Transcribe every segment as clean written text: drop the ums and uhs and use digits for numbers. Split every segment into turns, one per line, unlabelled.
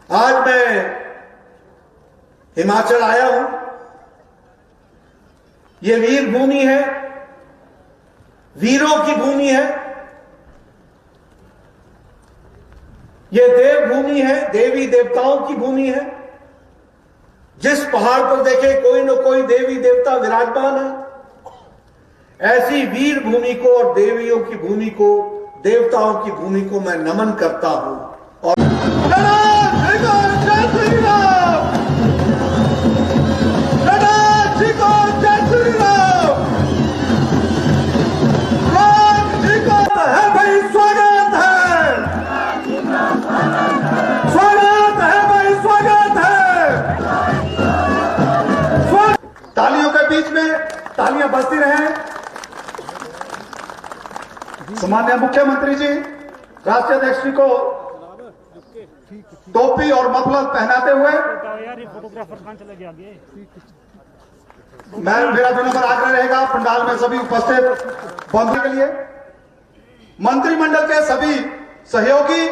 आज मैं हिमाचल आया हूं। ये वीर भूमि है, वीरों की भूमि है। ये देव भूमि है, देवी देवताओं की भूमि है। जिस पहाड़ पर देखे कोई न कोई देवी देवता विराजमान है। ऐसी वीर भूमि को और देवियों की भूमि को, देवताओं की भूमि को मैं नमन करता हूं। और तालियों के बीच में तालियां बजती रहे। सम्माननीय मुख्यमंत्री जी, राष्ट्रीय अध्यक्ष जी को टोपी और मफलर पहनाते हुए मेरा 2 नंबर आग्रह रहेगा पंडाल में सभी उपस्थित पहुंचने के लिए। मंत्रिमंडल के सभी सहयोगी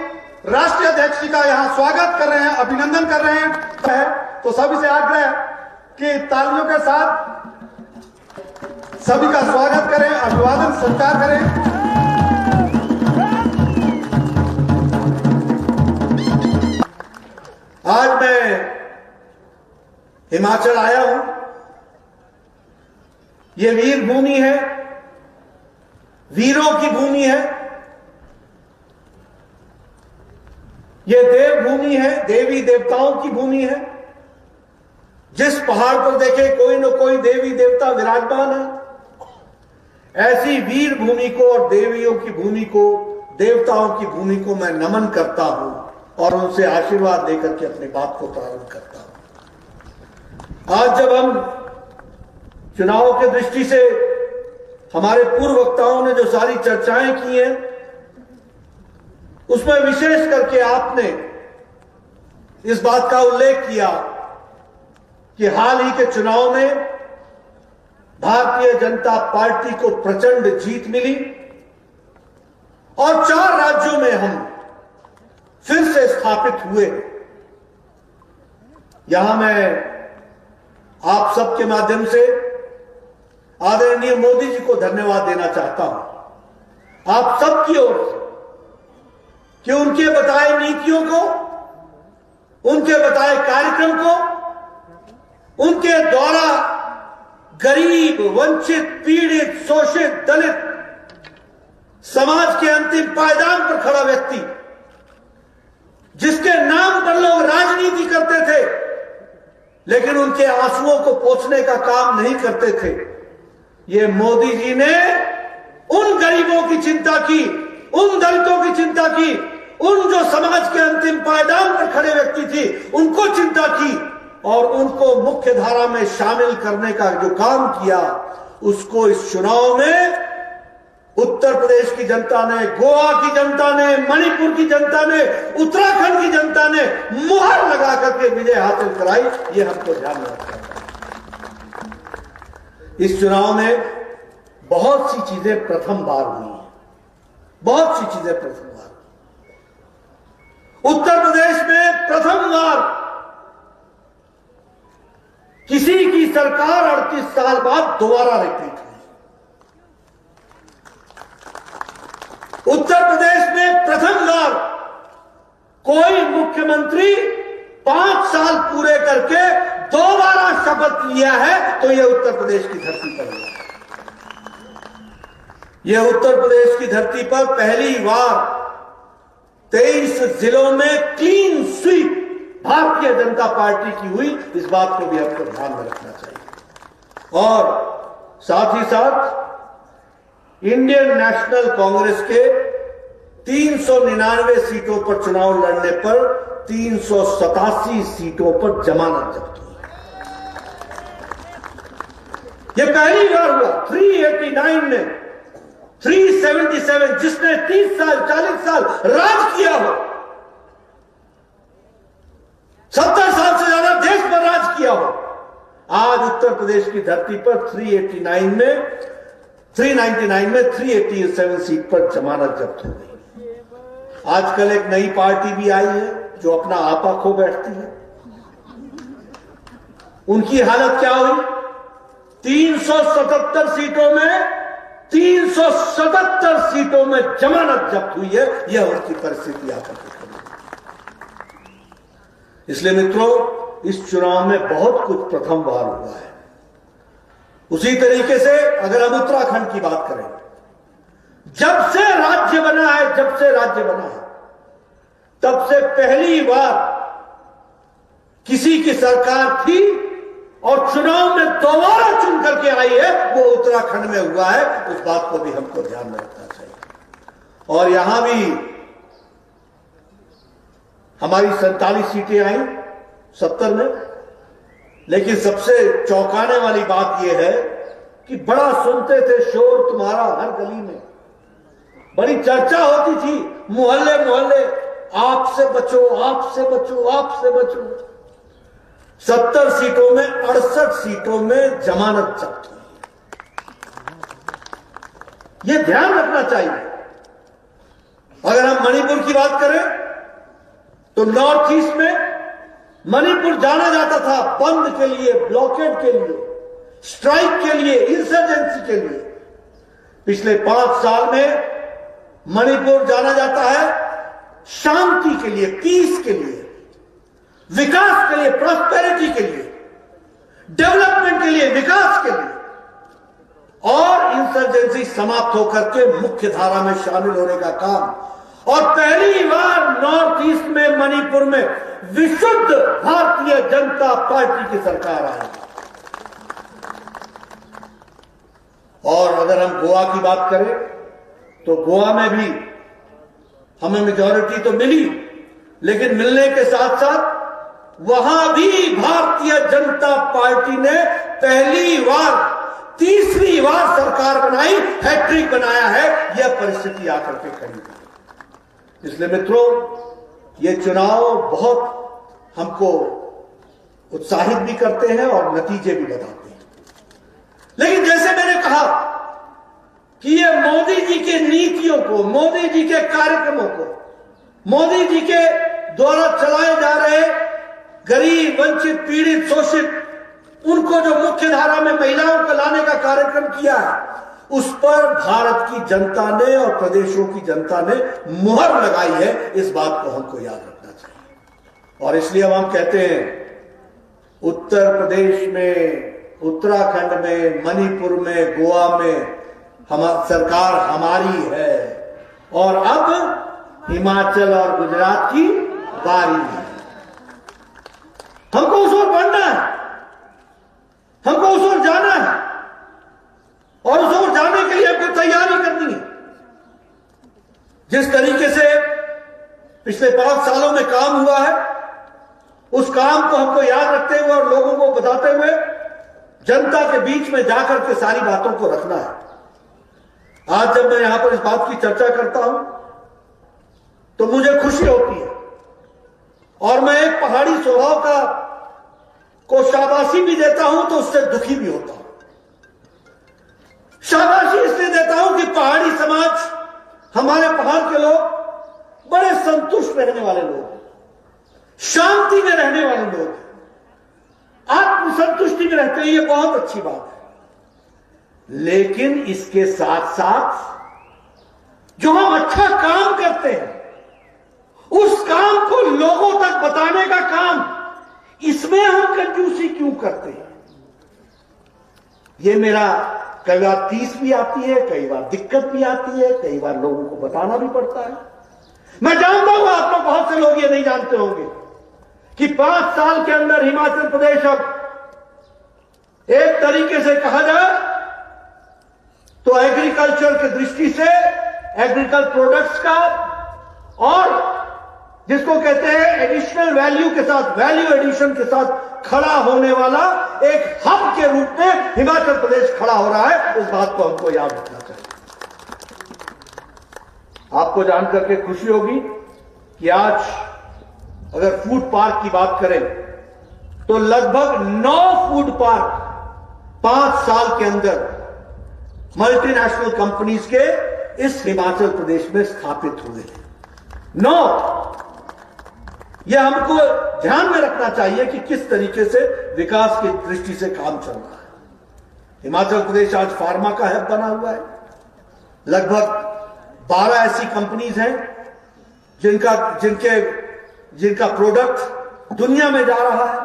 राष्ट्रीय अध्यक्ष जी का यहां स्वागत कर रहे हैं, अभिनंदन कर रहे हैं। तो सभी से आग्रह कि तालियों के साथ सभी का स्वागत करें, अभिवादन सत्कार करें। आज मैं हिमाचल आया हूं। ये वीर भूमि है, वीरों की भूमि है। ये देव भूमि है, देवी देवताओं की भूमि है। जिस पहाड़ पर देखे कोई न कोई देवी देवता विराजमान है। ऐसी वीर भूमि को और देवियों की भूमि को, देवताओं की भूमि को मैं नमन करता हूं और उनसे आशीर्वाद लेकर के अपनी बात को प्रारंभ करता हूं। आज जब हम चुनाव की दृष्टि से हमारे पूर्व वक्ताओं ने जो सारी चर्चाएं की हैं, उसमें विशेष करके आपने इस बात का उल्लेख किया कि हाल ही के चुनाव में भारतीय जनता पार्टी को प्रचंड जीत मिली और 4 राज्यों में हम फिर से स्थापित हुए। यहां मैं आप सबके माध्यम से आदरणीय मोदी जी को धन्यवाद देना चाहता हूं, आप सबकी ओर से, कि उनके बताए नीतियों को, उनके बताए कार्यक्रम को, उनके द्वारा गरीब, वंचित, पीड़ित, शोषित, दलित समाज के अंतिम पायदान पर खड़ा व्यक्ति, जिसके नाम पर लोग राजनीति करते थे लेकिन उनके आंसुओं को पोंछने का काम नहीं करते थे, ये मोदी जी ने उन गरीबों की चिंता की, उन दलितों की चिंता की, उन जो समाज के अंतिम पायदान पर खड़े व्यक्ति थे उनको चिंता की और उनको मुख्य धारा में शामिल करने का जो काम किया, उसको इस चुनाव में उत्तर प्रदेश की जनता ने, गोवा की जनता ने, मणिपुर की जनता ने, उत्तराखंड की जनता ने मुहर लगा करके विजय हासिल कराई। ये हमको ध्यान में रखना चाहिए। इस चुनाव में बहुत सी चीजें प्रथम बार हुई हैं, बहुत सी चीजें प्रथम बार। उत्तर प्रदेश में प्रथम बार किसी की सरकार 38 साल बाद दोबारा रिपीट हुई। उत्तर प्रदेश में प्रथम बार कोई मुख्यमंत्री 5 साल पूरे करके दोबारा शपथ लिया है, तो यह उत्तर प्रदेश की धरती पर हुआ। यह उत्तर प्रदेश की धरती पर पहली बार 23 जिलों में clean sweep Bharatiya Janata party की हुई। इस बात को भी आपको ध्यान में रखना चाहिए। और साथ ही साथ इंडियन नेशनल कांग्रेस के 399 सीटों पर चुनाव लड़ने पर 387 सीटों पर जमानत जब्त हुई। यह पहली बार हुआ। 389 में 377, जिसने 30 साल 40 साल राज किया हो, 70 साल से ज्यादा देश पर राज किया हो, आज उत्तर प्रदेश की धरती पर 399 में 387 सीट पर जमानत जब्त हो गई। आजकल एक नई पार्टी भी आई है, जो अपना आपा खो बैठती है। उनकी हालत क्या हुई? 377 सीटों में 377 सीटों में जमानत जब्त हुई है। यह उनकी परिस्थिति आकर के खड़ी। इसलिए मित्रों, इस चुनाव में बहुत कुछ प्रथम बार हुआ है। उसी तरीके से अगर हम उत्तराखंड की बात करें, जब से राज्य बना है तब से पहली बार किसी की सरकार थी और चुनाव में दोबारा चुन करके आई है, वो उत्तराखंड में हुआ है। उस बात को भी हमको ध्यान में रखना चाहिए। और यहां भी हमारी 47 सीटें आई 70 में, लेकिन सबसे चौंकाने वाली बात यह है कि बड़ा सुनते थे शोर तुम्हारा हर गली में, बड़ी चर्चा होती थी मोहल्ले मोहल्ले, आपसे बचो, आपसे बचो, आपसे बचो। 70 सीटों में 68 सीटों में जमानत जब्त हुई। यह ध्यान रखना चाहिए। अगर हम मणिपुर की बात करें तो नॉर्थ ईस्ट में मणिपुर जाना जाता था बंद के लिए, ब्लॉकेड के लिए, स्ट्राइक के लिए, इंसर्जेंसी के लिए। पिछले 5 साल में मणिपुर जाना जाता है शांति के लिए, पीस के लिए, विकास के लिए, प्रॉस्पेरिटी के लिए, डेवलपमेंट के लिए, विकास के लिए। और इंसर्जेंसी समाप्त होकर के मुख्य धारा में शामिल होने का काम। और पहली बार नॉर्थ ईस्ट में, मणिपुर में विशुद्ध भारतीय जनता पार्टी की सरकार आई। और अगर हम गोवा की बात करें तो गोवा में भी हमें मेजॉरिटी तो मिली, लेकिन मिलने के साथ साथ वहां भी भारतीय जनता पार्टी ने पहली बार, तीसरी बार सरकार बनाई, हैट्रिक बनाया है। यह परिस्थिति आकर के खड़ी है। इसलिए मित्रों, ये चुनाव बहुत हमको उत्साहित भी करते हैं और नतीजे भी बताते हैं। लेकिन जैसे मैंने कहा कि ये मोदी जी के नीतियों को, मोदी जी के कार्यक्रमों को, मोदी जी के द्वारा चलाए जा रहे गरीब, वंचित, पीड़ित, शोषित, उनको जो मुख्य धारा में महिलाओं को लाने का कार्यक्रम किया है, उस पर भारत की जनता ने और प्रदेशों की जनता ने मुहर लगाई है। इस बात को हमको याद रखना चाहिए। और इसलिए हम कहते हैं, उत्तर प्रदेश में, उत्तराखंड में, मणिपुर में, गोवा में सरकार हमारी है। और अब हिमाचल और गुजरात की बारी है। हमको उस ओर बढ़ना है, हमको उस ओर जाना है, और उस ओर जाने के लिए हमको तैयारी करनी है। जिस तरीके से पिछले 5 सालों में काम हुआ है, उस काम को हमको याद रखते हुए और लोगों को बताते हुए जनता के बीच में जाकर के सारी बातों को रखना है। आज जब मैं यहां पर इस बात की चर्चा करता हूं तो मुझे खुशी होती है, और मैं एक पहाड़ी स्वभाव का को शाबाशी भी देता हूं तो उससे दुखी भी होता हूं। शाबाशी इसलिए देता हूं कि पहाड़ी समाज, हमारे पहाड़ के लोग बड़े संतुष्ट रहने वाले लोग, शांति में रहने वाले लोग, आत्मसंतुष्टि में रहते हैं। ये बहुत अच्छी बात है। लेकिन इसके साथ साथ जो हम अच्छा काम करते हैं, उस काम को लोगों तक बताने का काम, इसमें हम कंजूसी क्यों करते हैं? ये मेरा कई बार 30 भी आती है, कई बार दिक्कत भी आती है, कई बार लोगों को बताना भी पड़ता है। मैं जानता हूं आप लोग, बहुत से लोग ये नहीं जानते होंगे कि 5 साल के अंदर हिमाचल प्रदेश अब एक तरीके से कहा जाए तो एग्रीकल्चर की दृष्टि से, एग्रीकल्चर प्रोडक्ट्स का, और जिसको कहते हैं एडिशनल वैल्यू के साथ, वैल्यू एडिशन के साथ खड़ा होने वाला एक हब के रूप में हिमाचल प्रदेश खड़ा हो रहा है। इस बात को हमको याद रखना चाहिए। आपको जानकर के खुशी होगी कि आज अगर फूड पार्क की बात करें तो लगभग 9 फूड पार्क 5 साल के अंदर मल्टीनेशनल कंपनीज के इस हिमाचल प्रदेश में स्थापित हुए हैं। 9। यह हमको ध्यान में रखना चाहिए कि किस तरीके से विकास की दृष्टि से काम चल रहा है। हिमाचल प्रदेश आज फार्मा का हब बना हुआ है। लगभग 12 ऐसी कंपनीज हैं जिनका प्रोडक्ट दुनिया में जा रहा है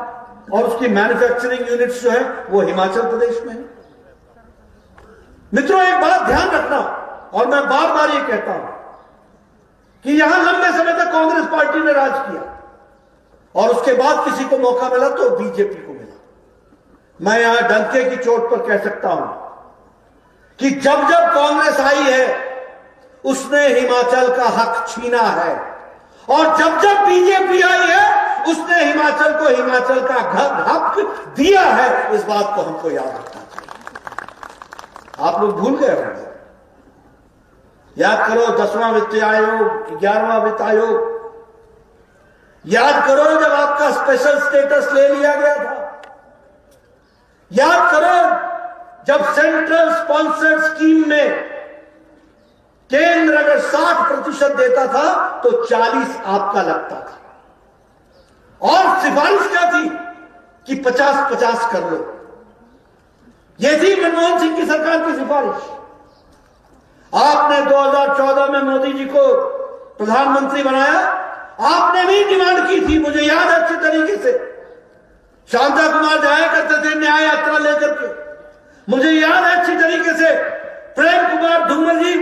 और उसकी मैन्युफैक्चरिंग यूनिट्स जो है वो हिमाचल प्रदेश में है। मित्रों, एक बात ध्यान रखना, और मैं बार बार ये कहता हूं कि यहां लंबे समय तक कांग्रेस पार्टी ने राज किया और उसके बाद किसी को मौका मिला तो बीजेपी को मिला। मैं यहां डंके की चोट पर कह सकता हूं कि जब जब कांग्रेस आई है उसने हिमाचल का हक छीना है, और जब जब बीजेपी आई है उसने हिमाचल को हिमाचल का हक दिया है। इस बात को हमको याद रखना चाहिए। आप लोग भूल गए होंगे, याद करो 10वां वित्त आयोग, 11वां वित्त आयोग, याद करो जब आपका स्पेशल स्टेटस ले लिया गया था, याद करो जब सेंट्रल स्पॉन्सर्ड स्कीम में केंद्र अगर 60% देता था तो 40 आपका लगता था, और सिफारिश क्या थी कि 50-50 कर लो। यह थी मनमोहन सिंह की सरकार की सिफारिश। आपने 2014 में मोदी जी को प्रधानमंत्री बनाया, आपने भी डिमांड की थी, मुझे याद है अच्छे तरीके से। शांता कुमार जाया करते थे न्याय यात्रा लेकर के, मुझे याद है अच्छी तरीके से। प्रेम कुमार धूमल जी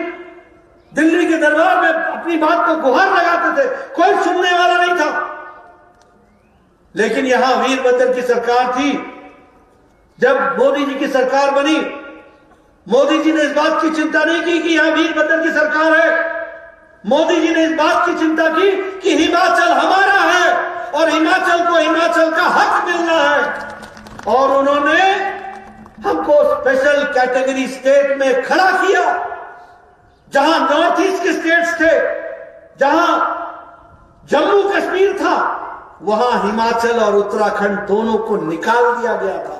दिल्ली के दरबार में अपनी बात को गुहार लगाते थे, कोई सुनने वाला नहीं था। लेकिन यहां वीरभद्र की सरकार थी। जब मोदी जी की सरकार बनी, मोदी जी ने इस बात की चिंता नहीं की कि यहां वीरभद्र की सरकार है। मोदी जी ने इस बात की चिंता की कि हिमाचल हमारा है और हिमाचल को हिमाचल का हक मिलना है, और उन्होंने हमको स्पेशल कैटेगरी स्टेट में खड़ा किया। जहां नॉर्थ ईस्ट के स्टेट्स थे, जहां जम्मू कश्मीर था, वहां हिमाचल और उत्तराखंड दोनों को निकाल दिया गया था।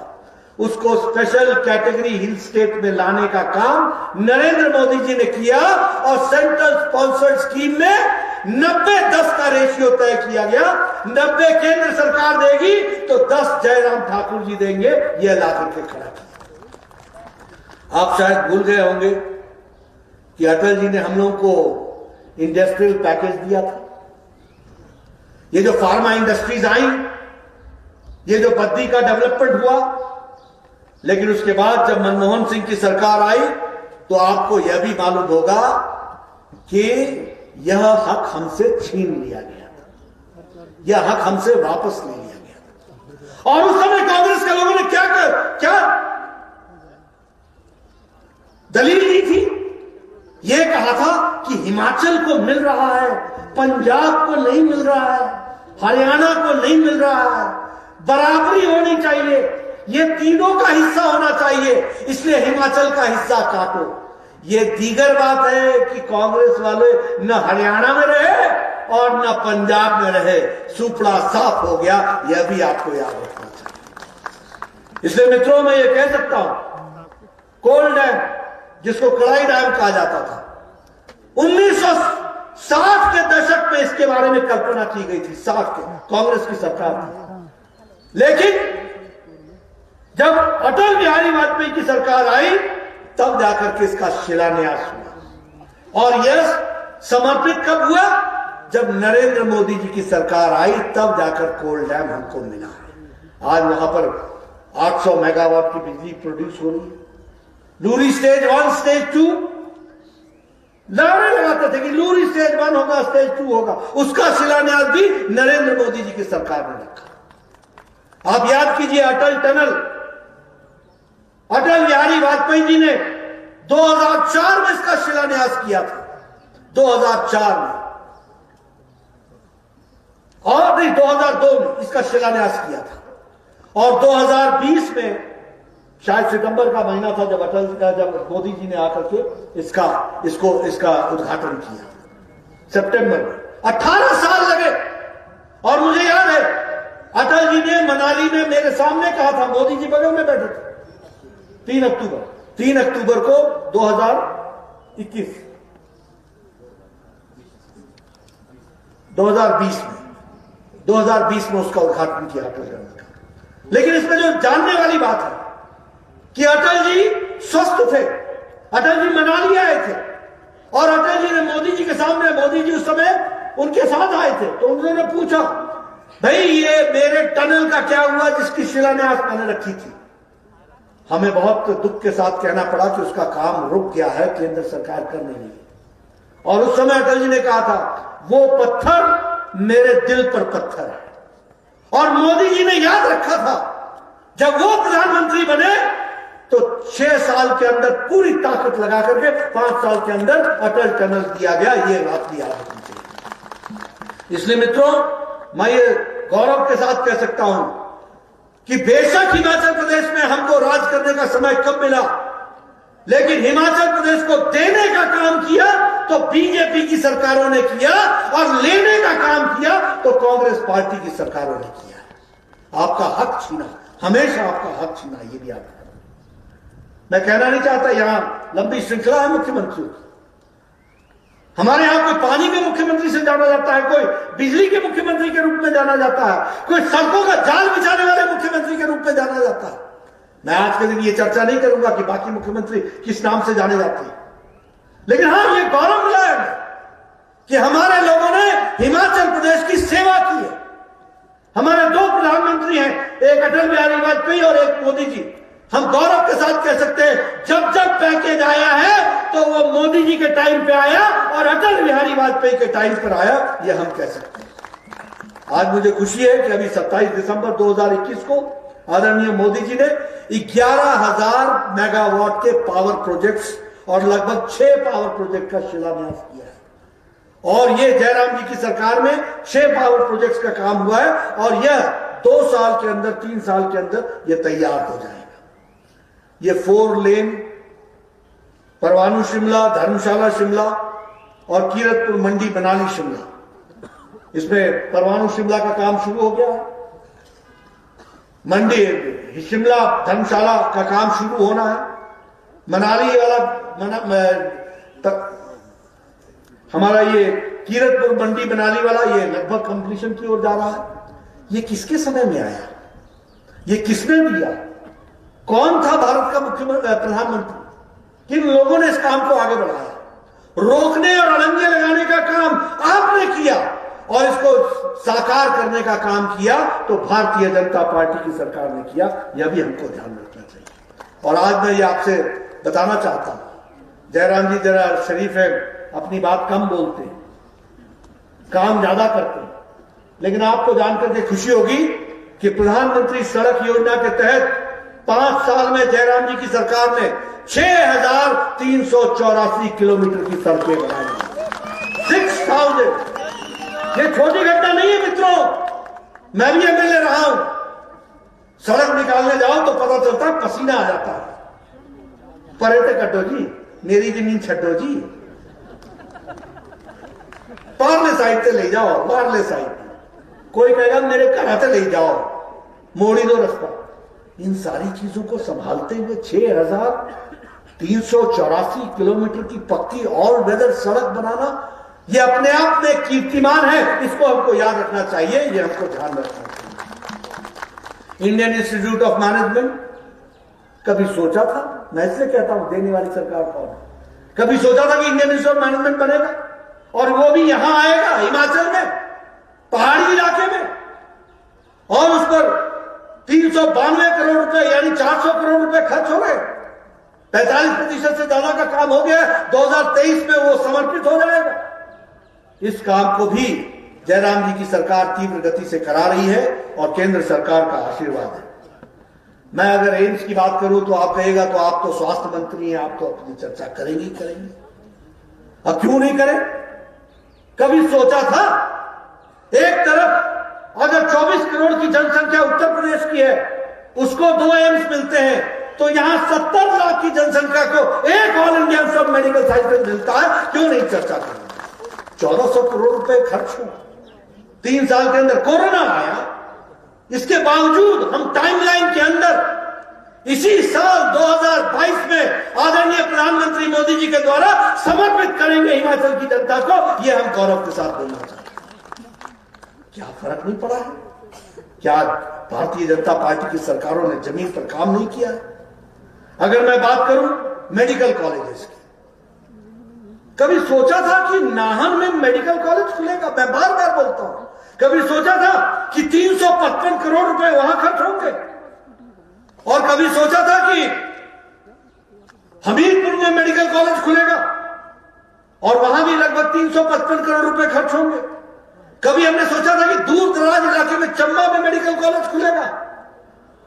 उसको स्पेशल कैटेगरी हिल स्टेट में लाने का काम नरेंद्र मोदी जी ने किया, और सेंट्रल स्पॉन्सर्ड स्कीम में 90-10 का रेशियो तय किया गया। 90 केंद्र सरकार देगी तो 10 जयराम ठाकुर जी देंगे, यह ला करके खड़ा किया। आप शायद भूल गए होंगे कि अटल जी ने हम लोगों को इंडस्ट्रियल पैकेज दिया था। ये जो फार्मा इंडस्ट्रीज आई, ये जो बद्दी का डेवलपमेंट हुआ, लेकिन उसके बाद जब मनमोहन सिंह की सरकार आई तो आपको यह भी मालूम होगा कि यह हक हमसे छीन लिया गया था, यह हक हमसे वापस ले लिया गया था। और उस समय कांग्रेस के लोगों ने क्या दलील दी थी? यह कहा था कि हिमाचल को मिल रहा है, पंजाब को नहीं मिल रहा है, हरियाणा को नहीं मिल रहा है, बराबरी होनी चाहिए, ये तीनों का हिस्सा होना चाहिए, इसलिए हिमाचल का हिस्सा काटो। ये दीगर बात है कि कांग्रेस वाले न हरियाणा में रहे और न पंजाब में रहे, सुपड़ा साफ हो गया, यह भी आपको याद रखना चाहिए। इसलिए मित्रों, मैं ये कह सकता हूं, कोल डैम जिसको कड़ाई डैम कहा जाता था, 1960 के दशक में इसके बारे में कल्पना की गई थी, 60 के कांग्रेस की सरकार थी। लेकिन जब अटल बिहारी वाजपेयी की सरकार आई तब जाकर के इसका शिलान्यास हुआ, और यह समर्पित कब हुआ? जब नरेंद्र मोदी जी की सरकार आई तब जाकर कोल डैम हमको मिला। आज वहां पर 800 मेगावाट की बिजली प्रोड्यूस हो रही है। लूरी स्टेज 1, स्टेज 2 नारे लगाते थे कि लूरी स्टेज 1 होगा, स्टेज 2 होगा, उसका शिलान्यास भी नरेंद्र मोदी जी की सरकार ने रखा। आप याद कीजिए अटल टनल, अटल बिहारी वाजपेयी जी ने 2004 में इसका शिलान्यास किया था, 2004 में, और नहीं 2002 में इसका शिलान्यास किया था, और 2020 में शायद सितंबर का महीना था जब मोदी जी ने आकर के इसका उद्घाटन किया, सितंबर में। 18 साल लगे, और मुझे याद है अटल जी ने मनाली में मेरे सामने कहा था, मोदी जी बगल में बैठे थे, 3 अक्टूबर को 2020 में 2020 में उसका उद्घाटन किया अटल टनल का। लेकिन इसमें जो जानने वाली बात है कि अटल जी स्वस्थ थे, अटल जी मनाली आए थे और अटल जी ने मोदी जी के सामने, मोदी जी उस समय उनके साथ आए थे, तो उन्होंने पूछा भाई ये मेरे टनल का क्या हुआ जिसकी शिलान्यास मैंने रखी थी। हमें बहुत दुख के साथ कहना पड़ा कि उसका काम रुक गया है, केंद्र सरकार कर नहीं रही। और उस समय अटल जी ने कहा था वो पत्थर मेरे दिल पर पत्थर है। और मोदी जी ने याद रखा था जब वो प्रधानमंत्री बने तो 6 साल के अंदर पूरी ताकत लगा करके 5 साल के अंदर अटल टनल दिया गया। ये बात भी याद रखनी चाहिए। इसलिए मित्रों, मैं ये गौरव के साथ कह सकता हूं कि बेशक हिमाचल प्रदेश में हमको राज करने का समय कम मिला, लेकिन हिमाचल प्रदेश को देने का काम किया तो बीजेपी की सरकारों ने किया और लेने का काम किया तो कांग्रेस पार्टी की सरकारों ने किया। आपका हक छीना, हमेशा आपका हक छीना, ये भी आप। मैं कहना नहीं चाहता यहां लंबी श्रृंखला है मुख्यमंत्री, हमारे यहां कोई पानी के मुख्यमंत्री से जाना जाता है, कोई बिजली के मुख्यमंत्री के रूप में जाना जाता है, कोई सड़कों का जाल बिछाने वाले मुख्यमंत्री के रूप में जाना जाता है। मैं आज के दिन ये चर्चा नहीं करूंगा कि बाकी मुख्यमंत्री किस नाम से जाने जाते हैं, लेकिन हां ये गौरव मिला है कि हमारे लोगों ने हिमाचल प्रदेश की सेवा की है। हमारे 2 प्रधानमंत्री हैं, एक अटल बिहारी वाजपेयी और एक मोदी जी। हम गौरव के साथ कह सकते हैं जब जब पैकेज आया है तो वो मोदी जी के टाइम पे आया और अटल बिहारी वाजपेयी के टाइम पर आया, ये हम कह सकते हैं। आज मुझे खुशी है कि अभी 27 दिसंबर 2021 को आदरणीय मोदी जी ने 11,000 मेगावाट के पावर प्रोजेक्ट्स और लगभग 6 पावर प्रोजेक्ट का शिलान्यास किया है। और ये जयराम जी की सरकार में 6 पावर प्रोजेक्ट्स का काम हुआ है और यह 2 साल के अंदर, 3 साल के अंदर यह तैयार हो जाएगा। ये 4 लेन परवाणु शिमला, धर्मशाला शिमला और कीरतपुर मंडी मनाली शिमला, इसमें परवाणु शिमला का काम शुरू हो गया, मंडी शिमला धर्मशाला का काम शुरू होना है, मनाली वाला हमारा ये कीरतपुर मंडी मनाली वाला ये लगभग कंप्लीशन की ओर जा रहा है। ये किसके समय में आया, ये किसने दिया, कौन था भारत का मुख्यमंत्री, प्रधानमंत्री, किन लोगों ने इस काम को आगे बढ़ाया? रोकने और अड़ंगे लगाने का काम आपने किया और इसको साकार करने का काम किया तो भारतीय जनता पार्टी की सरकार ने किया। यह भी हमको ध्यान रखना चाहिए। और आज मैं ये आपसे बताना चाहता हूं, जयराम जी जरा शरीफ है, अपनी बात कम बोलते हैं, काम ज्यादा करते हैं, लेकिन आपको जानकर के खुशी होगी कि प्रधानमंत्री सड़क योजना के तहत 5 साल में जयराम जी की सरकार ने 6,384 किलोमीटर की सड़कें बनाई। 6,000। ये छोटी घटना नहीं है मित्रों, मैं भी एमएलए रहा हूं। सड़क निकालने जाओ तो पता चलता है पसीना आ जाता है। परे कटो जी, मेरी जमीन छटो जी, पारले साइड से ले जाओ, पारले साइड। कोई कहेगा मेरे घर से ले जाओ, मोड़ी दो रास्ता। इन सारी चीजों को संभालते हुए 6,384 किलोमीटर की पक्की ऑल वेदर सड़क बनाना, यह अपने आप में कीर्तिमान है। इसको हमको याद रखना चाहिए, यह हमको ध्यान रखना चाहिए। इंडियन इंस्टीट्यूट ऑफ मैनेजमेंट कभी सोचा था, मैं इसलिए कहता हूं देने वाली सरकार कौन है, कभी सोचा था कि इंडियन इंस्टीट्यूट ऑफ मैनेजमेंट बनेगा और वो भी यहां आएगा हिमाचल में, पहाड़ी इलाके में, और उस पर 392 करोड़ रुपए यानी 400 करोड़ रुपए खर्च हो गए। 45% से ज्यादा का काम हो गया। 2023 में वो समर्पित हो जाएगा। इस काम को भी जयराम जी की सरकार तीव्र गति से करा रही है और केंद्र सरकार का आशीर्वाद है। मैं अगर एम्स की बात करूं तो आप कहेगा तो आप तो स्वास्थ्य मंत्री हैं, आप तो अपनी चर्चा करेंगे ही करेंगे। अब क्यों नहीं करें? कभी सोचा था एक तरफ अगर 24 करोड़ की जनसंख्या उत्तर प्रदेश की है, उसको 2 एम्स मिलते हैं, तो यहां 70 लाख की जनसंख्या को एक ऑल इंडिया सब मेडिकल साइंस मिलता है। क्यों नहीं चर्चा करें? 1400 करोड़ रुपए खर्च हुआ 3 साल के अंदर। कोरोना आया, इसके बावजूद हम टाइमलाइन के अंदर इसी साल 2022 में आदरणीय प्रधानमंत्री मोदी जी के द्वारा समर्पित करेंगे हिमाचल की जनता को। यह हम गौरव के साथ बोलना चाहते हैं क्या फर्क नहीं पड़ा है? क्या भारतीय जनता पार्टी की सरकारों ने जमीन पर काम नहीं किया है? अगर मैं बात करूं मेडिकल कॉलेजेस की, कभी सोचा था कि नाहन में मेडिकल कॉलेज खुलेगा? मैं बार बार बोलता हूं, कभी सोचा था कि 355 करोड़ रुपए वहां खर्च होंगे? और कभी सोचा था कि हमीरपुर में मेडिकल कॉलेज खुलेगा और वहां भी लगभग 355 करोड़ रुपए खर्च होंगे? कभी हमने सोचा था कि दूर दराज इलाके में चंबा में मेडिकल कॉलेज खुलेगा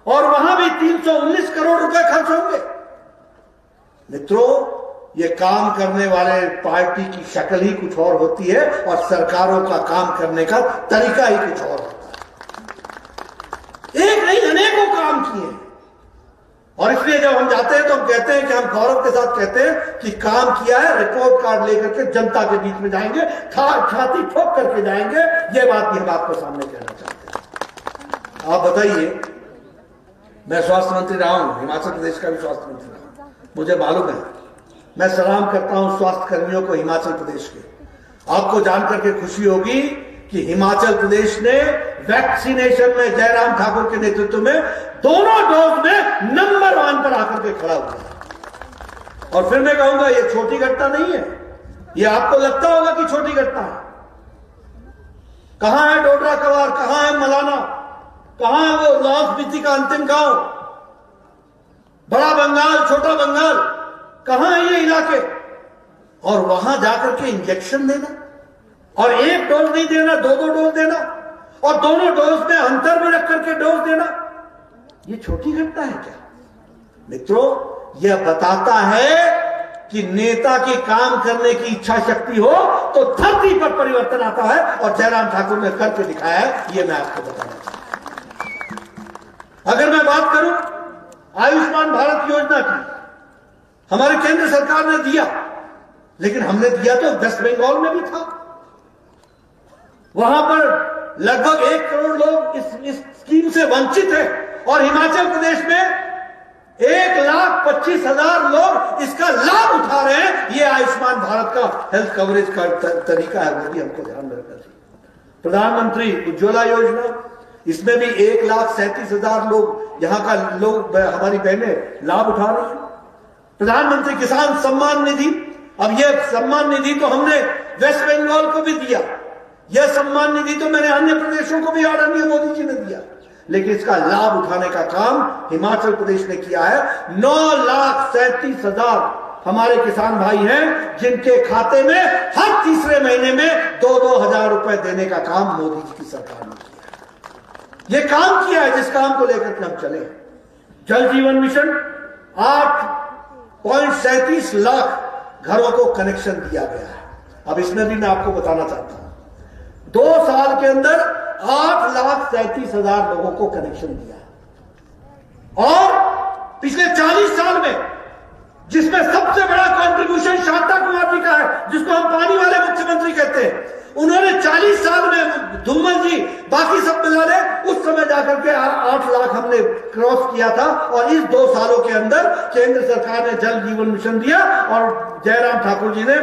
और वहां भी 319 करोड़ रुपए खर्च होंगे? मित्रों, ये काम करने वाले पार्टी की शक्ल ही कुछ और होती है और सरकारों का काम करने का तरीका ही कुछ और होता है। एक नहीं अनेकों काम किए और इसलिए जब हम जाते हैं तो हम कहते हैं कि हम गौरव के साथ कहते हैं कि काम किया है, रिपोर्ट कार्ड लेकर के जनता के बीच में जाएंगे, छाती ठोक करके जाएंगे। ये बात भी हम आपको सामने कहना चाहते हैं। आप बताइए, मैं स्वास्थ्य मंत्री रहा हूं, हिमाचल प्रदेश का भी स्वास्थ्य मंत्री रहा हूं, मुझे मालूम है। मैं सलाम करता हूं स्वास्थ्य कर्मियों को हिमाचल प्रदेश के। आपको जानकर के खुशी होगी कि हिमाचल प्रदेश ने वैक्सीनेशन में जयराम ठाकुर के नेतृत्व में दोनों डोज में नंबर 1 पर आकर के खड़ा हुआ। और फिर मैं कहूंगा ये छोटी घटना नहीं है। ये आपको लगता होगा कि छोटी घटना है। कहां है डोडरा कवार, कहां है मलाना, कहां है वो लाहौल स्पीति का अंतिम गांव, बड़ा बंगाल, छोटा बंगाल, कहां है ये इलाके? और वहां जाकर के इंजेक्शन देना और एक डोज नहीं देना, 2-2 डोज देना और दोनों डोज में अंतर में रख करके डोज देना, ये छोटी घटना है क्या? मित्रों, यह बताता है कि नेता की काम करने की इच्छा शक्ति हो तो धरती पर परिवर्तन आता है और जयराम ठाकुर ने करके दिखाया है। यह मैं आपको बताना चाहता हूं। अगर मैं बात करूं आयुष्मान भारत योजना की, हमारे केंद्र सरकार ने दिया, लेकिन हमने दिया तो वेस्ट बंगाल में भी था। वहां पर लगभग 1 करोड़ लोग इस स्कीम से वंचित है और हिमाचल प्रदेश में 1,25,000 लोग इसका लाभ उठा रहे हैं। यह आयुष्मान भारत का हेल्थ कवरेज का तरीका है, वो भी हमको ध्यान रखना चाहिए। प्रधानमंत्री उज्ज्वला योजना, इसमें भी 1,37,000 लोग यहां का लोग, हमारी बहनें लाभ उठा रही हैं। प्रधानमंत्री किसान सम्मान निधि, अब यह सम्मान निधि तो हमने वेस्ट बंगाल को भी दिया, यह सम्मान निधि तो मैंने अन्य प्रदेशों को भी आदरणीय मोदी जी ने दिया, लेकिन इसका लाभ उठाने का काम हिमाचल प्रदेश ने किया है। 9,37,000 हमारे किसान भाई हैं जिनके खाते में हर तीसरे महीने में 2-2 हजार रुपए देने का काम मोदी जी की सरकार ने किया। यह काम किया है जिस काम को लेकर के हम चले। जल जीवन मिशन 8.37 लाख घरों को कनेक्शन दिया गया है। अब इसमें भी मैं आपको बताना चाहता हूं, 2 साल के अंदर 8,37,000 लोगों को कनेक्शन दिया और पिछले 40 साल में जिसमें सबसे बड़ा कंट्रीब्यूशन शांता कुमार जी का है, जिसको हम पानी वाले मुख्यमंत्री कहते हैं, उन्होंने 40 साल में धूमल जी बाकी सब मिला ले, उस समय जाकर के 8 लाख हमने क्रॉस किया था और इस 2 सालों के अंदर केंद्र सरकार ने जल जीवन मिशन दिया और जयराम ठाकुर जी ने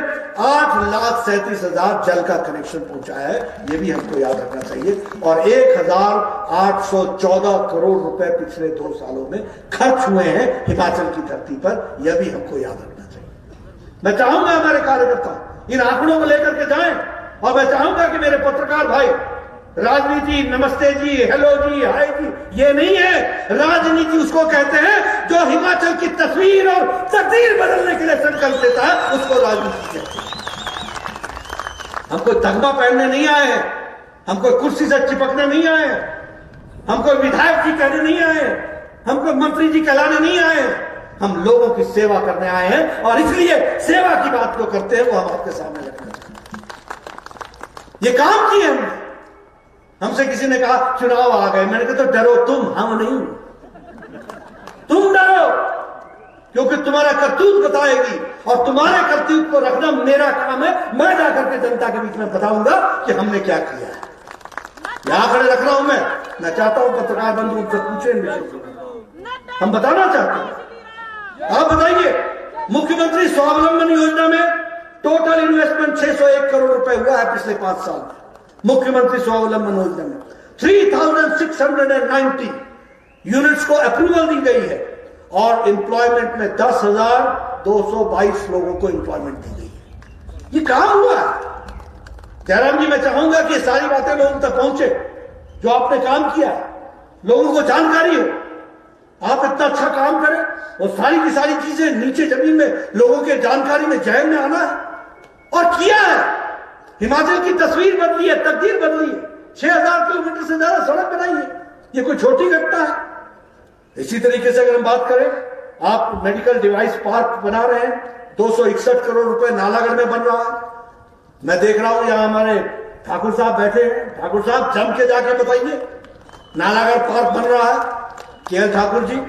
8,37,000 जल का कनेक्शन पहुंचाया है। यह भी हमको याद रखना चाहिए। और 1,814 करोड़ रुपए पिछले 2 सालों में खर्च हुए हैं हिमाचल की धरती पर। यह भी हमको याद रखना चाहिए। मैं चाहूंगा हमारे कार्यकर्ता इन आंकड़ों को लेकर के जाएं और मैं चाहूंगा कि मेरे पत्रकार भाई, राजनीति नमस्ते जी, हेलो जी, हाय जी, ये नहीं है। राजनीति उसको कहते हैं जो हिमाचल की तस्वीर और तकदीर बदलने के लिए संकल्प लेता है, उसको राजनीति कहते हैं। हम कोई तगमा पहनने नहीं आए हैं, हम कोई कुर्सी से चिपकने नहीं आए हैं, हम कोई विधायक जी कहने नहीं आए हैं, हम कोई मंत्री जी कहलाने नहीं आए हैं। हम लोगों की सेवा करने आए हैं और इसलिए सेवा की बात को करते हैं, वो हम आपके सामने रखना चाहते हैं। ये काम किए हमने। हमसे किसी ने कहा चुनाव आ गए, मैंने कहा तो डरो तुम, हम नहीं। तुम डरो क्योंकि तुम्हारा करतूत बताएगी और तुम्हारे करतूत को रखना मेरा काम है। मैं जाकर के जनता के बीच में बताऊंगा कि हमने क्या किया है। यहां खड़े रख रहा हूं मैं चाहता हूं पत्रकार बंधु उनसे पूछे, हम बताना चाहते हैं। आप बताइए, मुख्यमंत्री स्वावलंबन योजना में टोटल इन्वेस्टमेंट 601 करोड़ रुपए हुआ है पिछले 5 साल में। मुख्यमंत्री स्वावलंबन योजना में 3690 यूनिट्स को अप्रूवल दी गई है और एम्प्लॉयमेंट में 10,222 लोगों को एम्प्लॉयमेंट दी गई है। ये काम हुआ है। जयराम जी, मैं चाहूंगा कि सारी बातें लोगों तक पहुंचे, जो आपने काम किया, लोगों को जानकारी हो। आप इतना अच्छा काम करें और सारी की सारी चीजें नीचे जमीन में लोगों के जानकारी में, जहन में आना है, और किया है। हिमाचल की तस्वीर बदली है, तकदीर बदली है। 6000 किलोमीटर से ज्यादा सड़क बनाई है। ये कोई छोटी घटना है? इसी तरीके से अगर हम बात करें, आप मेडिकल डिवाइस पार्क बना रहे हैं, 261 करोड़ रुपए नालागढ़ में बन रहा है। मैं देख रहा हूं यहां हमारे ठाकुर साहब बैठे हैं। ठाकुर साहब, जम के जाके बताइए, नालागढ़ पार्क बन रहा है केएल ठाकुर जी,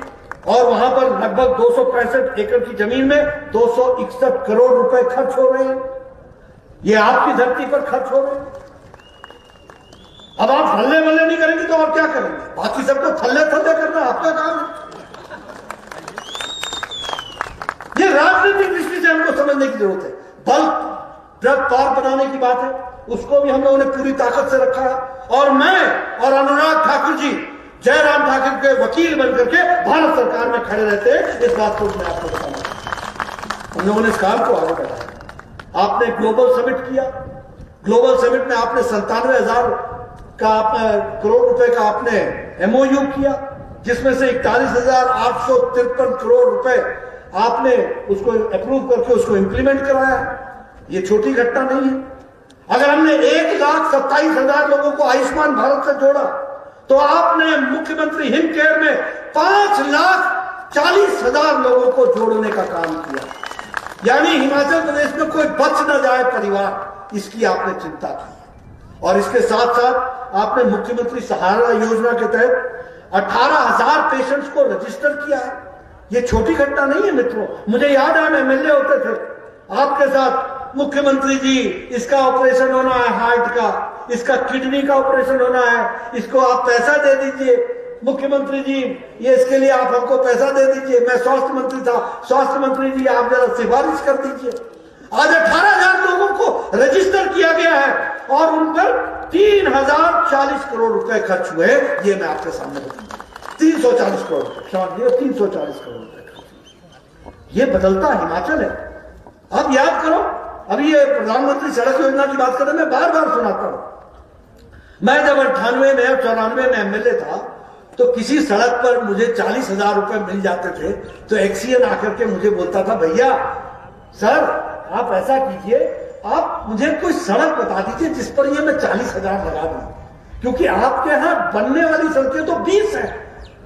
और वहां पर लगभग 265 एकड़ की जमीन में 261 करोड़ रुपए खर्च हो रहे हैं। ये आपकी धरती पर खर्च हो रहे हैं। अब आप हल्ले वल्ले नहीं करेंगे तो और क्या करेंगे? बाकी सबको थल्ले थल्ले करना आपका काम है। ये राजनीतिक दृष्टि से हमको समझने की जरूरत है। बल्क ड्रग पार्क बनाने की बात है, उसको भी हम लोगों ने पूरी ताकत से रखा है। और मैं और अनुराग ठाकुर जी जयराम ठाकुर के वकील बनकर के भारत सरकार में खड़े रहते हैं। इस बात को मैं आपको बताऊंगा। हम लोगों ने इस काम को आगे बढ़ाया। आपने ग्लोबल समिट किया। ग्लोबल समिट में आपने 97,000 करोड़ रुपए का आपने एमओयू किया, जिसमें से 41,853 करोड़ रुपए आपने उसको अप्रूव करके उसको इंप्लीमेंट कराया। ये छोटी घटना नहीं है। अगर हमने 1,27,000 लोगों को आयुष्मान भारत से जोड़ा, तो आपने मुख्यमंत्री हिम केयर में 5,40,000 लोगों को जोड़ने का काम किया। यानी हिमाचल प्रदेश में कोई बच न जाए परिवार, इसकी आपने चिंता की। और इसके साथ साथ आपने मुख्यमंत्री सहारा योजना के तहत 18,000 पेशेंट्स को रजिस्टर किया है। ये छोटी घटना नहीं है मित्रों। मुझे याद है, एमएलए होते थे आपके साथ, मुख्यमंत्री जी इसका ऑपरेशन होना है, हार्ट का, इसका किडनी का ऑपरेशन होना है, इसको आप पैसा दे दीजिए। मुख्यमंत्री जी, ये इसके लिए आप हमको पैसा दे दीजिए। मैं स्वास्थ्य मंत्री था, स्वास्थ्य मंत्री जी आप जरा सिफारिश कर दीजिए। आज 18,000 लोगों को रजिस्टर किया गया है और उन पर 3,040 करोड़ रुपए खर्च हुए। ये मैं आपके सामने बताऊंगा। 340 करोड़ रुपए, 340 करोड़ रुपए खर्च। ये बदलता हिमाचल है। अब याद करो, अभी ये प्रधानमंत्री सड़क योजना की बात करें, मैं बार बार सुनाता हूं। मैं जब 98 में 94 में एमएलए था, तो किसी सड़क पर मुझे 40,000 रुपए मिल जाते थे, तो एक्सीएन आकर के मुझे बोलता था, भैया सर आप ऐसा कीजिए, आप मुझे कोई सड़क बता दीजिए जिस पर ये मैं 40,000 लगा दूं, क्योंकि आपके यहां बनने वाली सड़कें तो 20 हैं,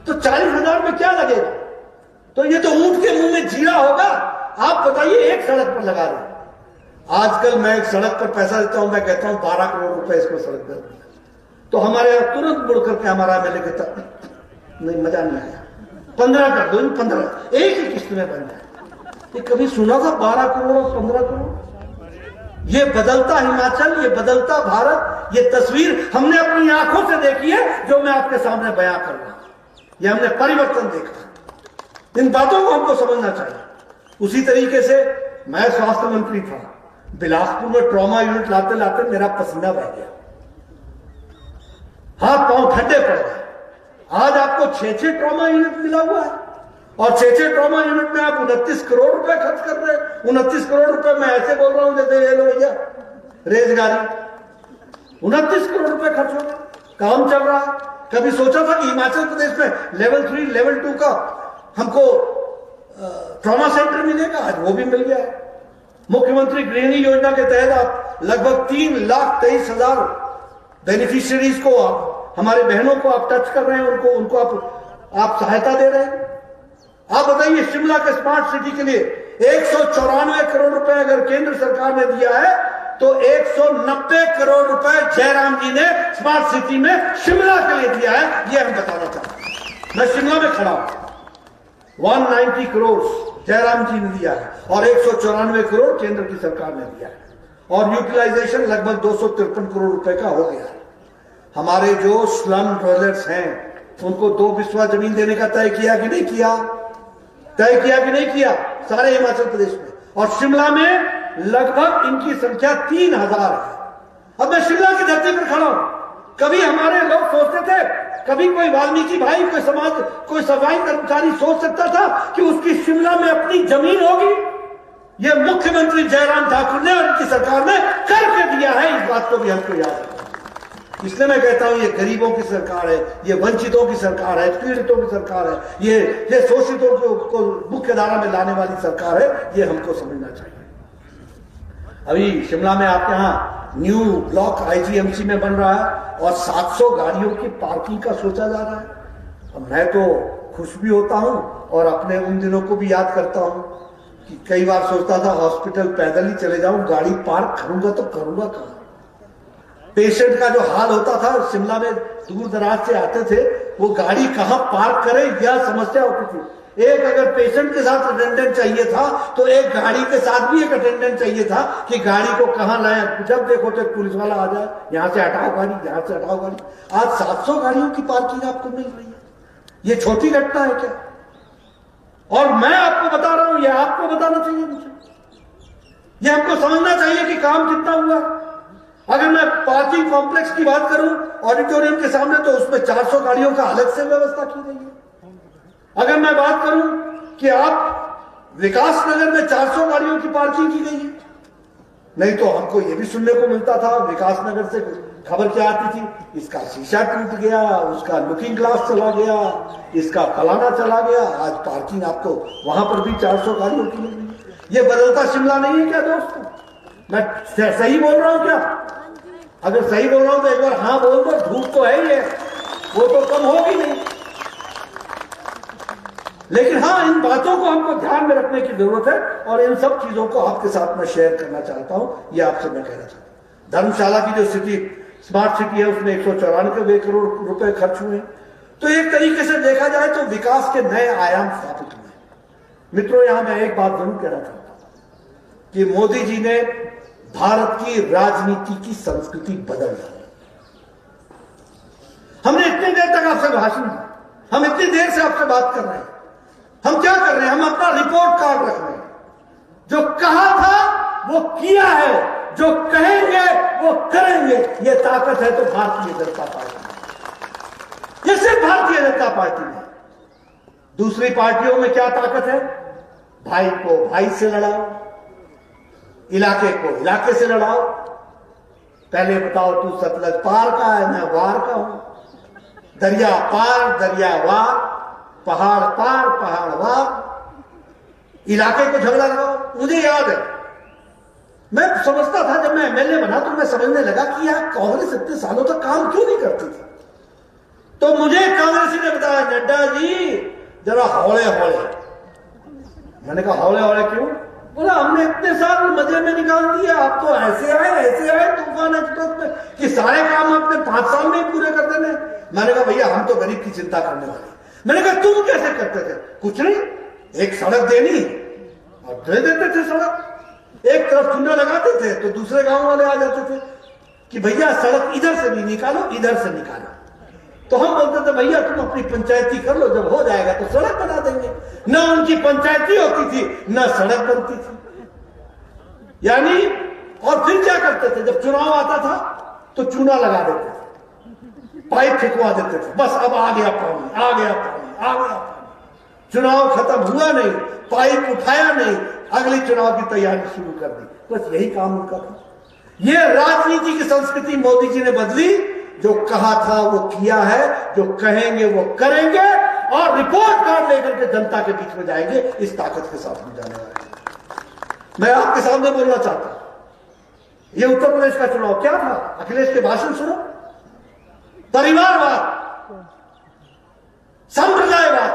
तो 40,000 में क्या लगेगा? तो ये तो ऊंट के मुंह में जीरा होगा। आप बताइए, एक सड़क पर लगा रहे। आजकल मैं एक सड़क पर पैसा देता हूं, मैं कहता हूं 12 करोड़ रुपए इसको सड़क दे, तो हमारे यहां तुरंत मुड़ करके हमारा एमएलए कहता नहीं, मजा नहीं आया, 15 कर दो, 15 एक ही किस्त में बन जाए। ये कभी सुना था 12 करोड़ और 15 करोड़? ये बदलता हिमाचल, ये बदलता भारत, ये तस्वीर हमने अपनी आंखों से देखी है, जो मैं आपके सामने बयां कर रहा हूं। ये हमने परिवर्तन देखा। इन बातों को हमको समझना चाहिए। उसी तरीके से मैं स्वास्थ्य मंत्री था, बिलासपुर में ट्रॉमा यूनिट लाते लाते मेरा पसीना बह गया, हाथ पांव ठंडे पड़ गए। आज आपको 6 ट्रॉमा यूनिट मिला हुआ है, और 6 ट्रॉमा यूनिट में आप 29 करोड़ रुपए खर्च कर रहे हैं। 29 करोड़ रुपए मैं ऐसे बोल रहा हूं जैसे ये लो भैया रेजगारी, 29 करोड़ रुपए खर्च हो गया, काम चल रहा है। कभी सोचा था कि हिमाचल प्रदेश में लेवल 3 लेवल 2 का हमको ट्रॉमा सेंटर मिलेगा? आज वो भी मिल गया है। मुख्यमंत्री गृहिणी योजना के तहत आप लगभग 3,23,000 बेनिफिशियरीज को, हमारे बहनों को आप टच कर रहे हैं, उनको आप सहायता दे रहे हैं। आप बताइए, शिमला के स्मार्ट सिटी के लिए 194 करोड़ रुपए अगर केंद्र सरकार ने दिया है, तो 190 करोड़ रुपए जयराम जी ने स्मार्ट सिटी में शिमला के लिए दिया है। यह हम बताना चाहते हैं। मैं शिमला में खड़ा हूं, 190 करोड़ जयराम जी ने दिया है और 194 करोड़ केंद्र की सरकार ने दिया है, और यूटिलाइजेशन लगभग 253 करोड़ रुपए का हो गया है। हमारे जो स्लम डवेलपर्स हैं, उनको 2 बिस्वा जमीन देने का तय किया कि नहीं किया? तय किया कि नहीं किया? सारे हिमाचल प्रदेश में। और शिमला में लगभग इनकी संख्या 3,000 है। अब मैं शिमला की धरती पर खड़ा हूं। कभी हमारे लोग सोचते थे, कभी कोई वाल्मीकि भाई, कोई समाज, कोई सफाई कर्मचारी सोच सकता था कि उसकी शिमला में अपनी जमीन होगी? ये मुख्यमंत्री जयराम ठाकुर ने और उनकी सरकार ने करके दिया है। इस बात को भी हमको याद रखना। इसलिए मैं कहता हूं ये गरीबों की सरकार है, ये वंचितों की सरकार है, पीड़ितों की सरकार है, ये शोषितों को मुख्य धारा में लाने वाली सरकार है। ये हमको समझना चाहिए। अभी शिमला में आपके यहाँ न्यू ब्लॉक आईजीएमसी में बन रहा है और 700 गाड़ियों की पार्किंग का सोचा जा रहा है। अब मैं तो खुश भी होता हूं और अपने उन दिनों को भी याद करता हूं कि कई बार सोचता था हॉस्पिटल पैदल ही चले जाऊं, गाड़ी पार्क करूंगा तो करूंगा कहां। पेशेंट का जो हाल होता था, शिमला में दूर दराज से आते थे, वो गाड़ी कहां पार्क करें यह समस्या होती थी। एक अगर पेशेंट के साथ अटेंडेंट चाहिए था तो एक गाड़ी के साथ भी एक अटेंडेंट चाहिए था कि गाड़ी को कहां लाएं। जब देखो तो पुलिस वाला आ जाए, यहां से हटाओ गाड़ी, यहां से हटाओ गाड़ी। आज 700 गाड़ियों की पार्किंग आपको मिल रही है। ये छोटी घटना है क्या? और मैं आपको बता रहा हूं, ये आपको बताना चाहिए मुझे। ये हमको समझना चाहिए कि काम कितना हुआ। अगर मैं पार्किंग कॉम्प्लेक्स की बात करूं ऑडिटोरियम के सामने, तो उसमें 400 गाड़ियों का अलग से व्यवस्था की गई है। अगर मैं बात करूं कि आप विकास नगर में 400 गाड़ियों की पार्किंग की गई है। नहीं तो हमको यह भी सुनने को मिलता था, विकास नगर से खबर क्या आती थी, इसका शीशा टूट गया, उसका लुकिंग ग्लास चला गया, इसका फलाना चला गया। आज पार्किंग आपको वहां पर भी 400 गाड़ियों की मिल रही है। यह बदलता शिमला नहीं है क्या दोस्तों? मैं सही बोल रहा हूं क्या? अगर सही बोल रहा हूं तो एक बार हाँ बोल दो। धूप तो है ही है, वो तो कम होगी नहीं। लेकिन हाँ, इन बातों को हमको ध्यान में रखने की जरूरत है और इन सब चीजों को आपके साथ मैं शेयर करना चाहता हूं। ये आपसे मैं कहना चाहता हूं। धर्मशाला की जो सिटी स्मार्ट सिटी है, उसमें 194 करोड़ रुपए खर्च हुए। तो एक तरीके से देखा जाए तो विकास के नए आयाम स्थापित हुए। मित्रों, यहां मैं एक बात जरूर कहना चाहता हूं कि मोदी जी ने भारत की राजनीति की संस्कृति बदल दी। हमने इतनी देर तक आपसे भाषण दिया, हम इतनी देर से आपसे बात कर रहे हैं। हम क्या कर रहे हैं? हम अपना रिपोर्ट कार्ड रख रहे हैं। जो कहा था वो किया है, जो कहेंगे वो करेंगे। ये ताकत है तो भारतीय जनता पार्टी, ये सिर्फ भारतीय जनता पार्टी में। दूसरी पार्टियों में क्या ताकत है? भाई को भाई से लड़ाओ, इलाके को इलाके से लड़ाओ। पहले बताओ तू सतलज पार का है, मैं वार का हूं। दरिया पार दरिया वार, पहाड़ पार पहाड़ वार। इलाके को झगड़ा लगाओ। मुझे याद है, मैं समझता था जब मैं एमएलए बना तो मैं समझने लगा कि यार कांग्रेस इतने सालों तक काम क्यों नहीं करती थी। तो मुझे कांग्रेसी ने बताया, नड्डा जी जरा हौले हौले। मैंने कहा हौले हौले क्यों? बोला हमने इतने साल मजे में निकाल दिए, आप तो ऐसे आए तूफान एक्सप्रेस में कि सारे काम आपने 5 साल में ही पूरे कर देने। मैंने कहा भैया हम तो गरीब की चिंता करने वाले। मैंने कहा तुम कैसे करते थे? कुछ नहीं, एक सड़क देनी और दे देते थे सड़क। एक तरफ चूना लगाते थे तो दूसरे गांव वाले आ जाते थे कि भैया सड़क इधर से नहीं निकालो, इधर से निकालो। तो हम बोलते थे भैया तुम अपनी पंचायती कर लो, जब हो जाएगा तो सड़क बना देंगे। न उनकी पंचायती होती थी न सड़क बनती थी। यानी और फिर क्या करते थे? जब चुनाव आता था तो चूना लगा देते थे, पाइप फेंकवा देते थे, बस अब आ गया पानी, आ गया पानी, आ गया पानी। चुनाव खत्म हुआ नहीं, पाइप उठाया नहीं, अगली चुनाव की तैयारी शुरू कर दी। बस यही काम उनका था। यह राजनीति की संस्कृति मोदी जी ने बदली। जो कहा था वो किया है, जो कहेंगे वो करेंगे और रिपोर्ट कार्ड लेकर के जनता के बीच में जाएंगे। इस ताकत के साथ में जाने वाले। मैं आपके सामने बोलना चाहता हूं, ये उत्तर प्रदेश का चुनाव क्या था? अखिलेश के भाषण सुनो। परिवारवाद, संप्रदायवाद,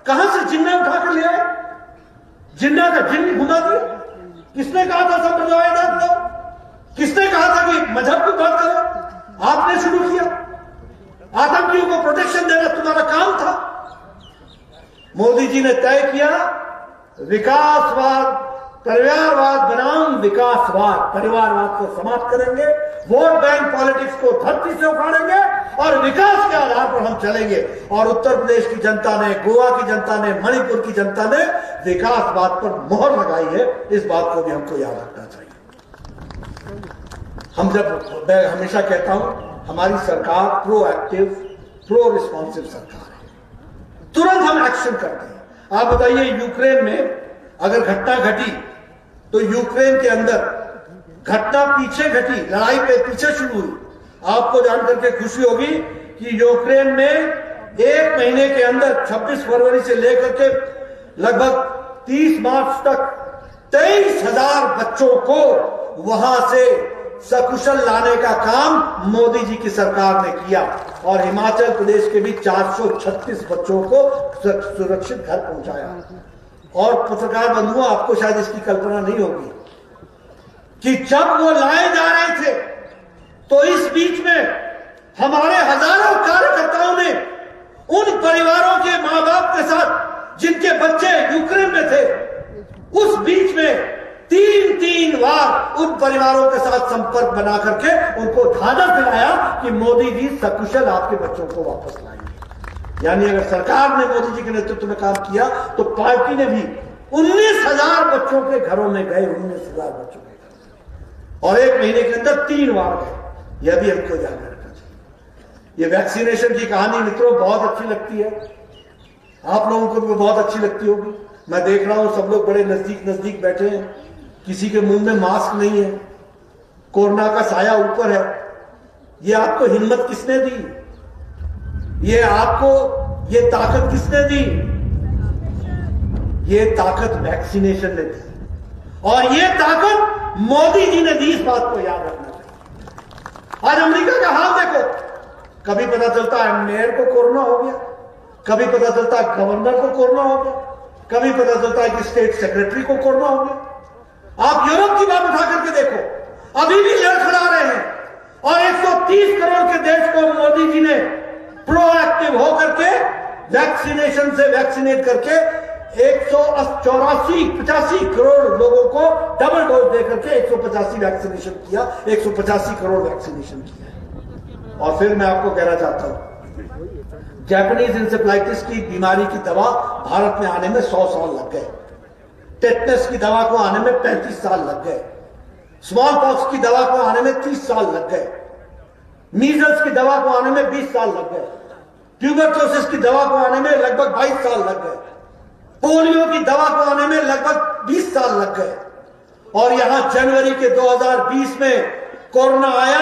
कहां से जिन्ना उठा कर ले आए? जिन्ना का जिन्न घुमा दिया। किसने कहा था संप्रदायवाद लो? किसने कहा था कि मजहब की बात करो? आपने शुरू किया। आतंकियों को प्रोटेक्शन देना तुम्हारा काम था। मोदी जी ने तय किया विकासवाद, परिवारवाद बनाम विकासवाद। परिवारवाद को समाप्त करेंगे, वोट बैंक पॉलिटिक्स को धरती से उखाड़ेंगे और विकास के आधार पर हम चलेंगे। और उत्तर प्रदेश की जनता ने, गोवा की जनता ने, मणिपुर की जनता ने विकासवाद पर मोहर लगाई है। इस बात को भी हमको याद रखना चाहिए। मैं हमेशा कहता हूं हमारी सरकार प्रोएक्टिव, प्रो रिस्पॉन्सिव सरकार है, तुरंत हम एक्शन करते हैं। आप बताइए, यूक्रेन में अगर घटना घटी तो यूक्रेन के अंदर घटना पीछे घटी, लड़ाई पे पीछे शुरू हुई। आपको जानकर के खुशी होगी कि यूक्रेन में 1 महीने के अंदर 26 फरवरी से लेकर के लगभग 30 मार्च तक 23,000 बच्चों को वहां से सकुशल लाने का काम मोदी जी की सरकार ने किया और हिमाचल प्रदेश के भी 436 बच्चों को सुरक्षित घर पहुंचाया। और पत्रकार बंधुओं, आपको शायद इसकी कल्पना नहीं होगी कि जब वो लाए जा रहे थे तो इस बीच में हमारे हजारों कार्यकर्ताओं ने उन परिवारों के मां बाप के साथ जिनके बच्चे यूक्रेन में थे, उस बीच में 3 बार उन परिवारों के साथ संपर्क बना करके उनको ढांढस दिलाया कि मोदी जी सकुशल आपके बच्चों को वापस लाएंगे। यानी अगर सरकार ने मोदी जी के नेतृत्व में काम किया तो पार्टी ने भी 19,000 बच्चों के घरों में गए, 19,000 बच्चों के घर, और 1 महीने के अंदर 3 बार गए। यह भी हमको ध्यान रखना चाहिए। ये वैक्सीनेशन की कहानी मित्रों बहुत अच्छी लगती है, आप लोगों को भी बहुत अच्छी लगती होगी। मैं देख रहा हूं सब लोग बड़े नजदीक बैठे हैं, किसी के मुंह में मास्क नहीं है, कोरोना का साया ऊपर है। ये आपको हिम्मत किसने दी? ये आपको ये ताकत किसने दी? ये ताकत वैक्सीनेशन ने दी और ये ताकत मोदी जी ने दी। इस बात को याद रखना चाहिए। आज अमेरिका का हाल देखो, कभी पता चलता है मेयर को कोरोना हो गया, कभी पता चलता है गवर्नर को कोरोना हो गया, कभी पता चलता है कि स्टेट सेक्रेटरी को कोरोना हो गया। आप यूरोप की बात उठा करके देखो, अभी भी लड़खड़ा रहे हैं और 130 करोड़ के देश को मोदी जी ने प्रोएक्टिव होकर के वैक्सीनेशन से वैक्सीनेट करके 185 करोड़ लोगों को डबल डोज देकर के 185 वैक्सीनेशन किया, 185 करोड़ वैक्सीनेशन किया। और फिर मैं आपको कहना चाहता हूं, जापानीज इंसेफ्लाइटिस की बीमारी की दवा भारत में आने में 100 साल लग गए, टेटनस की दवा को आने में 35 साल लग गए, स्मॉल पॉक्स की दवा को आने में 30 साल लग गए, मीजल्स की दवा को आने में 20 साल लग गए, ट्यूबरक्लोसिस की दवा को आने में लगभग 22 साल लग गए, पोलियो की दवा को आने में लगभग 20 साल लग गए। और यहां जनवरी के 2020 में कोरोना आया,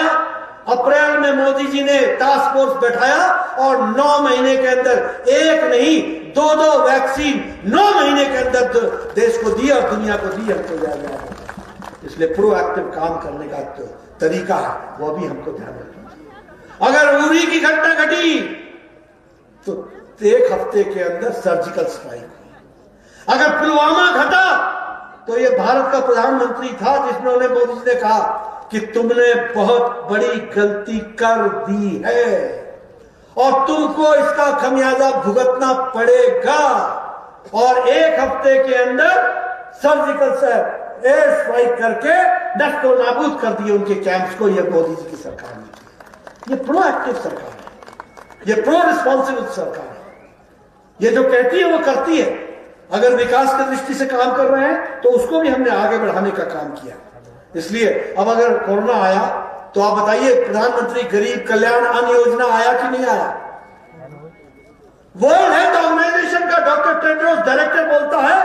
अप्रैल में मोदी जी ने टास्क फोर्स बैठाया और 9 महीने के अंदर एक नहीं 2 वैक्सीन 9 महीने के अंदर देश को दी और दुनिया को दी। हमको ध्यान रखना, इसलिए प्रोएक्टिव काम करने का जो तरीका है वो भी हमको ध्यान रखना चाहिए। अगर उरी की घटना घटी तो 1 हफ्ते के अंदर सर्जिकल स्ट्राइक हुई। अगर पुलवामा घटा तो ये भारत का प्रधानमंत्री था जिसने मोदी जी ने कहा कि तुमने बहुत बड़ी गलती कर दी है और तुमको इसका खमियाजा भुगतना पड़ेगा। और 1 हफ्ते के अंदर सर्जिकल से एयर स्ट्राइक करके नष्टो नाबूद कर दिए उनके कैंप्स को। यह मोदी जी की सरकार ने किया। ये प्रोएक्टिव सरकार है, ये प्रो रिस्पॉन्सिबल सरकार है। ये जो कहती है वो करती है। अगर विकास की दृष्टि से काम कर रहे हैं तो उसको भी हमने आगे बढ़ाने का काम किया। इसलिए अब अगर कोरोना आया तो आप बताइए, प्रधानमंत्री गरीब कल्याण अन्न योजना आया कि नहीं आया? वर्ल्ड हेल्थ ऑर्गेनाइजेशन का डॉक्टर टेड्रोस डायरेक्टर बोलता है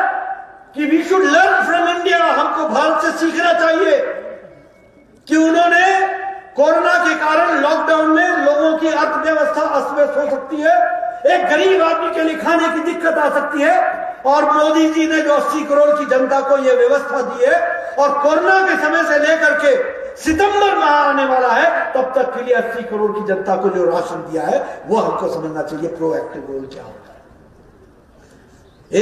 कि we should learn from India, हमको भारत से सीखना चाहिए कि उन्होंने कोरोना के कारण लॉकडाउन में लोगों की अर्थव्यवस्था अस्त व्यस्त हो सकती है, एक गरीब आदमी के लिए खाने की दिक्कत आ सकती है, और मोदी जी ने जो 80 करोड़ की जनता को यह व्यवस्था दी है और कोरोना के समय से लेकर के सितंबर माह आने वाला है तब तक के लिए 80 करोड़ की जनता को जो राशन दिया है वो हमको समझना चाहिए प्रोएक्टिव रोल क्या होता है।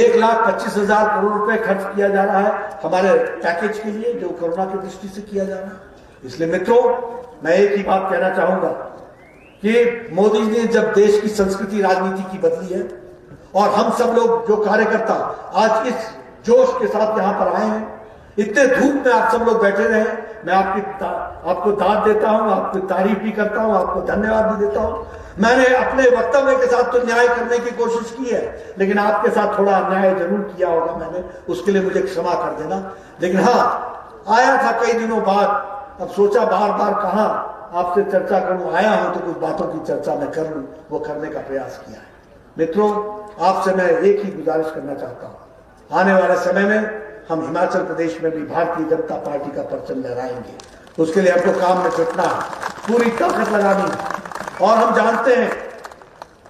1,25,000 करोड़ रुपए खर्च किया जा रहा है हमारे पैकेज के लिए जो कोरोना की दृष्टि से किया जा रहा है। इसलिए मित्रों, मैं एक ही बात कहना चाहूंगा कि मोदी जी ने जब देश की संस्कृति राजनीति की बदली है और हम सब लोग जो कार्यकर्ता आज इस जोश के साथ यहां पर आए हैं, इतने धूप में आप सब लोग बैठे रहे, मैं आपको दाद देता हूं, आपकी तारीफ भी करता हूं, आपको धन्यवाद भी देता हूं। मैंने अपने वक्तव्य के साथ तो न्याय करने की कोशिश की है, लेकिन आपके साथ थोड़ा अन्याय जरूर किया होगा मैंने, उसके लिए मुझे क्षमा कर देना। लेकिन हाँ, आया था कई दिनों बाद अब सोचा बार बार कहां आपसे चर्चा करूं, आया हूं तो कुछ बातों की चर्चा मैं कर लूं, वो करने का प्रयास किया है। मित्रों, आपसे मैं एक ही गुजारिश करना चाहता हूं, आने वाले समय में हम हिमाचल प्रदेश में भी भारतीय जनता पार्टी का परचम लहराएंगे। उसके लिए हमको काम में जुटना है, पूरी ताकत लगानी है। और हम जानते हैं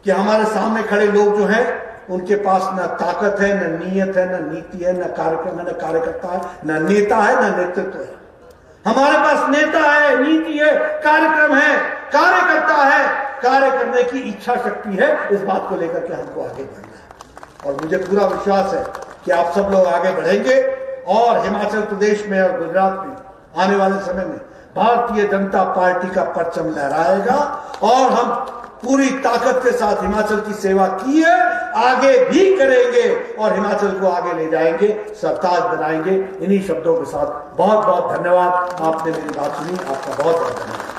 कि हमारे सामने खड़े लोग जो हैं उनके पास न ताकत है, न नीयत है, न नीति है, न कार्यक्रम है, न कार्यकर्ता है, न नेता है, न नेतृत्व है। हमारे पास नेता है, नीति है, कार्यक्रम है, कार्यकर्ता है, कार्य करने की इच्छा शक्ति है। इस बात को लेकर के हमको आगे बढ़ना है और मुझे पूरा विश्वास है कि आप सब लोग आगे बढ़ेंगे और हिमाचल प्रदेश में और गुजरात में आने वाले समय में भारतीय जनता पार्टी का परचम लहराएगा और हम पूरी ताकत के साथ हिमाचल की सेवा की है, आगे भी करेंगे और हिमाचल को आगे ले जाएंगे, सरताज बनाएंगे। इन्हीं शब्दों के साथ बहुत बहुत धन्यवाद। आपने मेरी बात सुनी, आपका बहुत बहुत धन्यवाद।